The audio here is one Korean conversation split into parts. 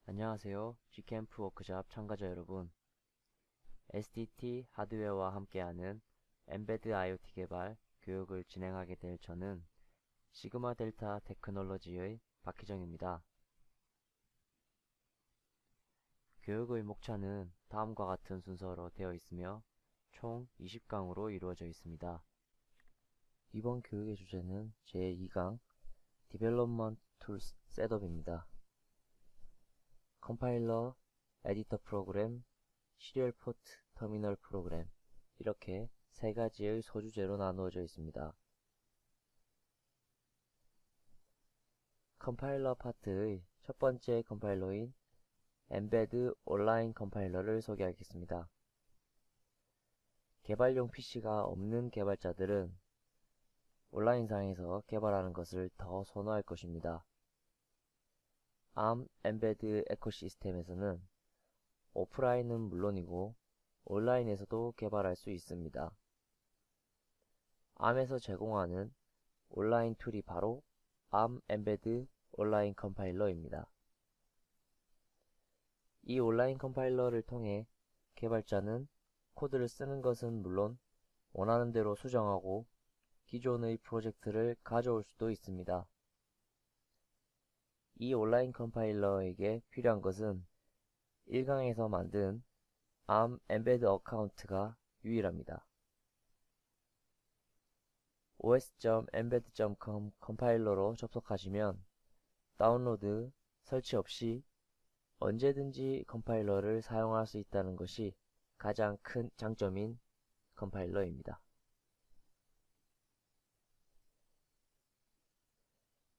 안녕하세요. G캠프 워크샵 참가자 여러분. SDT 하드웨어와 함께하는 엠베드 IoT 개발 교육을 진행하게 될 저는 시그마 델타 테크놀로지의 박희정입니다. 교육의 목차는 다음과 같은 순서로 되어 있으며 총 20강으로 이루어져 있습니다. 이번 교육의 주제는 제2강 Development Tools 셋업입니다. 컴파일러, 에디터 프로그램, 시리얼 포트 터미널 프로그램 이렇게 세 가지의 소주제로 나누어져 있습니다. 컴파일러 파트의 첫 번째 컴파일러인 엠베드 온라인 컴파일러를 소개하겠습니다. 개발용 PC가 없는 개발자들은 온라인상에서 개발하는 것을 더 선호할 것입니다. ARM 엠베드 에코시스템에서는 오프라인은 물론이고 온라인에서도 개발할 수 있습니다. ARM에서 제공하는 온라인 툴이 바로 ARM 엠베드 온라인 컴파일러입니다. 이 온라인 컴파일러를 통해 개발자는 코드를 쓰는 것은 물론 원하는 대로 수정하고 기존의 프로젝트를 가져올 수도 있습니다. 이 온라인 컴파일러에게 필요한 것은 1강에서 만든 ARM 엠베드 어카운트가 유일합니다. os.embed.com 컴파일러로 접속하시면 다운로드, 설치 없이 언제든지 컴파일러를 사용할 수 있다는 것이 가장 큰 장점인 컴파일러입니다.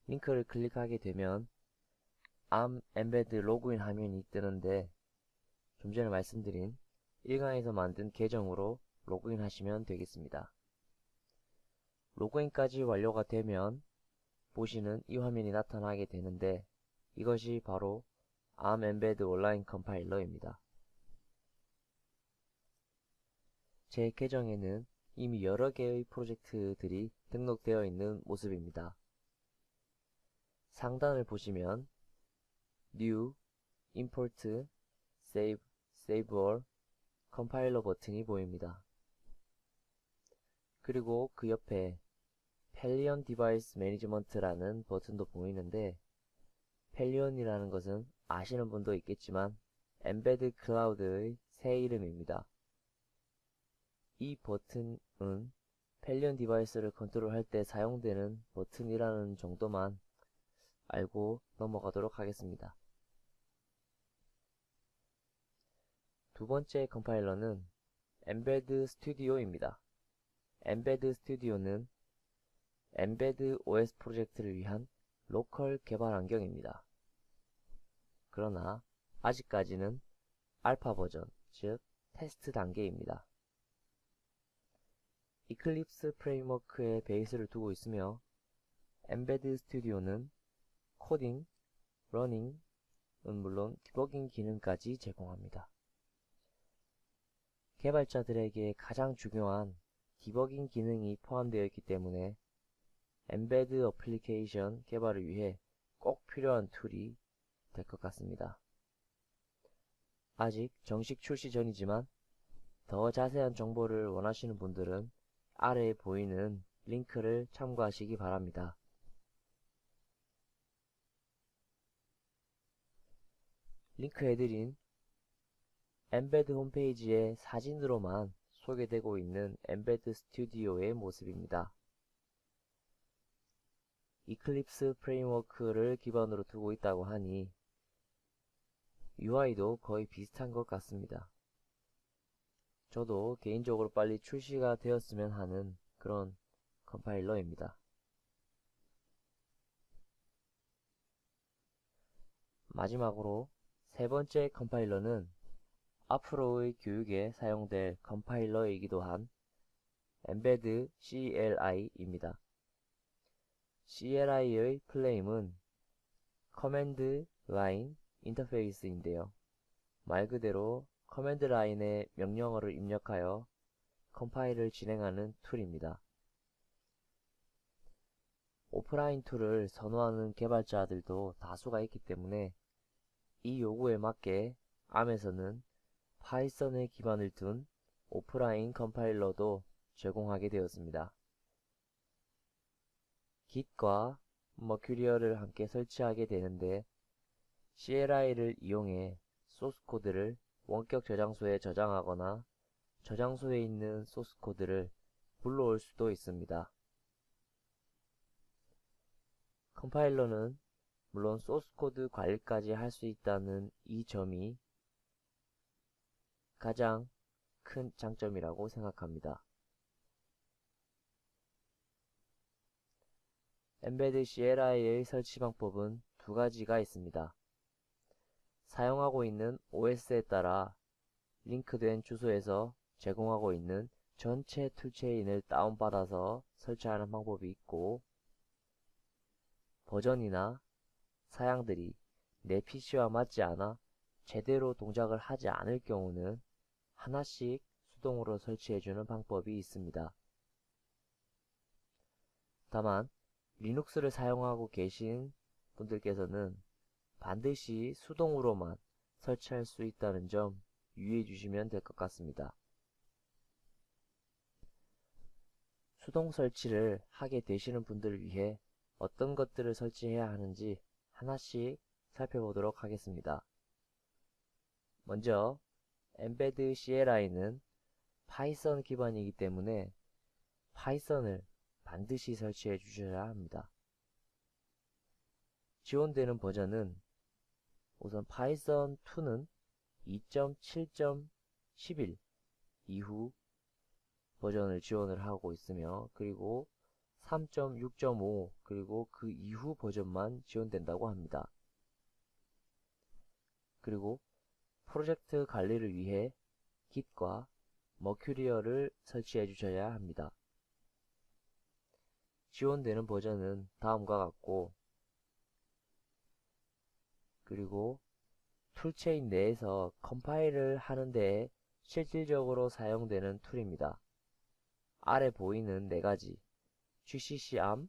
링크를 클릭하게 되면 ARM 엠베드 로그인 화면이 뜨는데 좀 전에 말씀드린 1강에서 만든 계정으로 로그인 하시면 되겠습니다. 로그인까지 완료가 되면 보시는 이 화면이 나타나게 되는데 이것이 바로 ARM 엠베드 온라인 컴파일러입니다. 제 계정에는 이미 여러 개의 프로젝트들이 등록되어 있는 모습입니다. 상단을 보시면 New, Import, Save, Save All, 컴파일러 버튼이 보입니다. 그리고 그 옆에 펠리언 디바이스 매니지먼트라는 버튼도 보이는데 펠리언이라는 것은 아시는 분도 있겠지만 엠베드 클라우드의 새 이름입니다. 이 버튼은 펠리언 디바이스를 컨트롤할 때 사용되는 버튼이라는 정도만 알고 넘어가도록 하겠습니다. 두 번째 컴파일러는 엠베드 스튜디오입니다. 엠베드 스튜디오는 엠베드 OS 프로젝트를 위한 로컬 개발 환경입니다. 그러나 아직까지는 알파 버전, 즉 테스트 단계입니다. 이클립스 프레임워크에 베이스를 두고 있으며 엠베드 스튜디오는 코딩, 러닝은 물론 디버깅 기능까지 제공합니다. 개발자들에게 가장 중요한 디버깅 기능이 포함되어 있기 때문에 엠베드 어플리케이션 개발을 위해 꼭 필요한 툴이 될 것 같습니다. 아직 정식 출시 전이지만 더 자세한 정보를 원하시는 분들은 아래에 보이는 링크를 참고하시기 바랍니다. 링크해드린 엠베드 홈페이지의 사진으로만 소개되고 있는 엠베드 스튜디오의 모습입니다. 이클립스 프레임워크를 기반으로 두고 있다고 하니 UI도 거의 비슷한 것 같습니다. 저도 개인적으로 빨리 출시가 되었으면 하는 그런 컴파일러입니다. 마지막으로 세 번째 컴파일러는 앞으로의 교육에 사용될 컴파일러이기도 한 엠베드 CLI입니다. CLI의 플레임은 커맨드 라인 인터페이스인데요. 말 그대로 커맨드 라인에 명령어를 입력하여 컴파일을 진행하는 툴입니다. 오프라인 툴을 선호하는 개발자들도 다수가 있기 때문에 이 요구에 맞게 ARM에서는 파이썬에 기반을 둔 오프라인 컴파일러도 제공하게 되었습니다. Git과 머큐리얼을 함께 설치하게 되는데 CLI를 이용해 소스코드를 원격 저장소에 저장하거나 저장소에 있는 소스코드를 불러올 수도 있습니다. 컴파일러는 물론 소스코드 관리까지 할 수 있다는 이 점이 가장 큰 장점이라고 생각합니다. 엠베드 CLI의 설치 방법은 두 가지가 있습니다. 사용하고 있는 OS에 따라 링크된 주소에서 제공하고 있는 전체 툴체인을 다운받아서 설치하는 방법이 있고, 버전이나 사양들이 내 PC와 맞지 않아 제대로 동작을 하지 않을 경우는 하나씩 수동으로 설치해주는 방법이 있습니다. 다만 리눅스를 사용하고 계신 분들께서는 반드시 수동으로만 설치할 수 있다는 점 유의해 주시면 될 것 같습니다. 수동 설치를 하게 되시는 분들을 위해 어떤 것들을 설치해야 하는지 하나씩 살펴보도록 하겠습니다. 먼저 엠베드 CLI는 파이썬 기반이기 때문에 파이썬을 반드시 설치해 주셔야 합니다. 지원되는 버전은 우선 파이썬 2는 2.7.11 이후 버전을 지원을 하고 있으며, 그리고 3.6.5 그리고 그 이후 버전만 지원된다고 합니다. 그리고 프로젝트 관리를 위해 Git과 머큐리얼을 설치해 주셔야 합니다. 지원되는 버전은 다음과 같고, 그리고 툴체인 내에서 컴파일을 하는 데에 실질적으로 사용되는 툴입니다. 아래 보이는 네 가지 GCC ARM,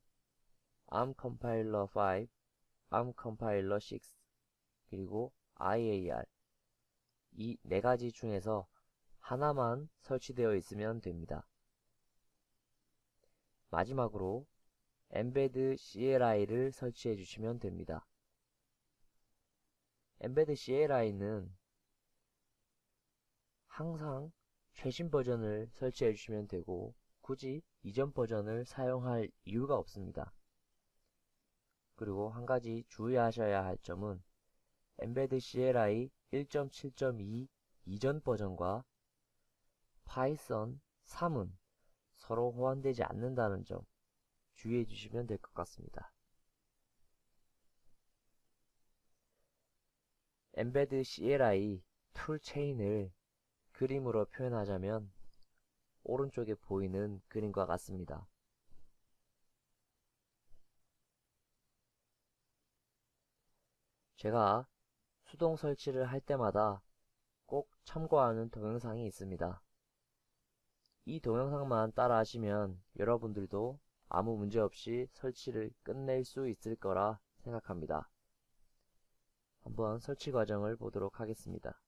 ARM Compiler 5, ARM Compiler 6, 그리고 IAR, 이 네 가지 중에서 하나만 설치되어 있으면 됩니다. 마지막으로 엠베드 CLI를 설치해 주시면 됩니다. 엠베드 CLI는 항상 최신 버전을 설치해 주시면 되고, 굳이 이전 버전을 사용할 이유가 없습니다. 그리고 한 가지 주의하셔야 할 점은 엠베드 CLI 1.7.2 이전 버전과 파이썬 3은 서로 호환되지 않는다는 점 주의해 주시면 될 것 같습니다. 엠베드 CLI 툴 체인을 그림으로 표현하자면 오른쪽에 보이는 그림과 같습니다. 제가 수동 설치를 할 때마다 꼭 참고하는 동영상이 있습니다. 이 동영상만 따라 하시면 여러분들도 아무 문제 없이 설치를 끝낼 수 있을 거라 생각합니다. 한번 설치 과정을 보도록 하겠습니다.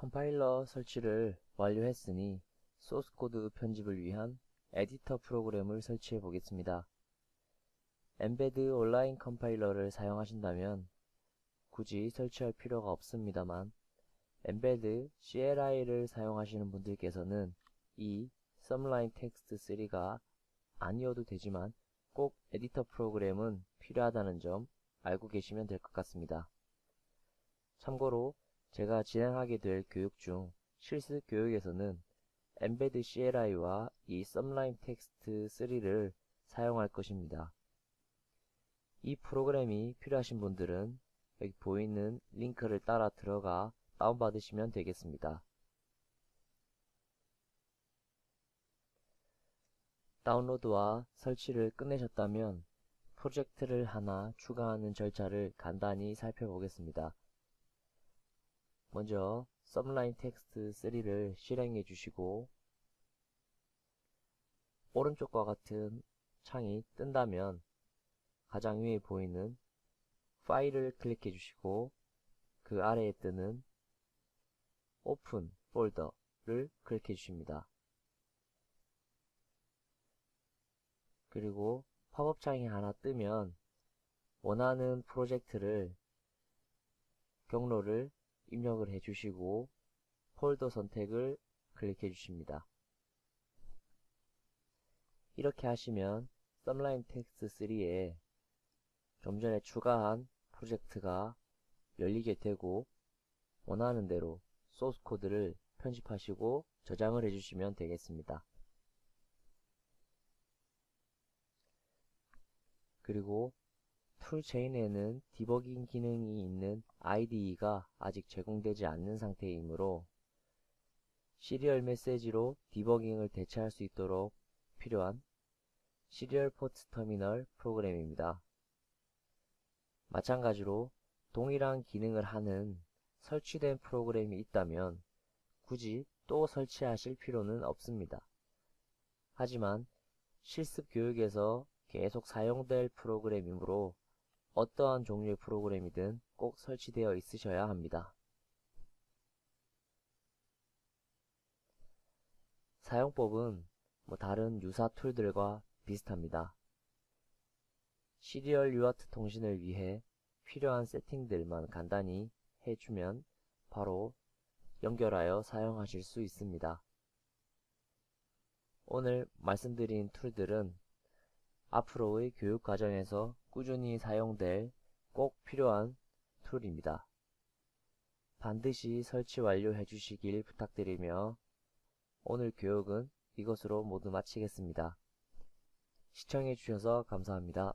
컴파일러 설치를 완료했으니 소스코드 편집을 위한 에디터 프로그램을 설치해 보겠습니다. 엠베드 온라인 컴파일러를 사용하신다면 굳이 설치할 필요가 없습니다만 엠베드 CLI를 사용하시는 분들께서는 이 썸라인 텍스트 3가 아니어도 되지만 꼭 에디터 프로그램은 필요하다는 점 알고 계시면 될 것 같습니다. 참고로 제가 진행하게 될 교육 중 실습 교육에서는 엠베드 CLI와 이 썸라인 텍스트 3를 사용할 것입니다. 이 프로그램이 필요하신 분들은 여기 보이는 링크를 따라 들어가 다운받으시면 되겠습니다. 다운로드와 설치를 끝내셨다면 프로젝트를 하나 추가하는 절차를 간단히 살펴보겠습니다. 먼저 썸라인 텍스트 3를 실행해 주시고 오른쪽과 같은 창이 뜬다면 가장 위에 보이는 파일을 클릭해 주시고 그 아래에 뜨는 오픈 폴더를 클릭해 주십니다. 그리고 팝업 창이 하나 뜨면 원하는 프로젝트를 경로를 입력을 해 주시고 폴더 선택을 클릭해 주십니다. 이렇게 하시면 썸라인 텍스트 3에 좀 전에 추가한 프로젝트가 열리게 되고 원하는 대로 소스 코드를 편집하시고 저장을 해주시면 되겠습니다. 그리고 툴체인에는 디버깅 기능이 있는 IDE가 아직 제공되지 않는 상태이므로 시리얼 메시지로 디버깅을 대체할 수 있도록 필요한 시리얼 포트 터미널 프로그램입니다. 마찬가지로 동일한 기능을 하는 설치된 프로그램이 있다면 굳이 또 설치하실 필요는 없습니다. 하지만 실습 교육에서 계속 사용될 프로그램이므로 어떠한 종류의 프로그램이든 꼭 설치되어 있으셔야 합니다. 사용법은 다른 유사 툴들과 비슷합니다. 시리얼 UART 통신을 위해 필요한 세팅들만 간단히 해주면 바로 연결하여 사용하실 수 있습니다. 오늘 말씀드린 툴들은 앞으로의 교육 과정에서 꾸준히 사용될 꼭 필요한 툴입니다. 반드시 설치 완료해 주시길 부탁드리며 오늘 교육은 이것으로 모두 마치겠습니다. 시청해 주셔서 감사합니다.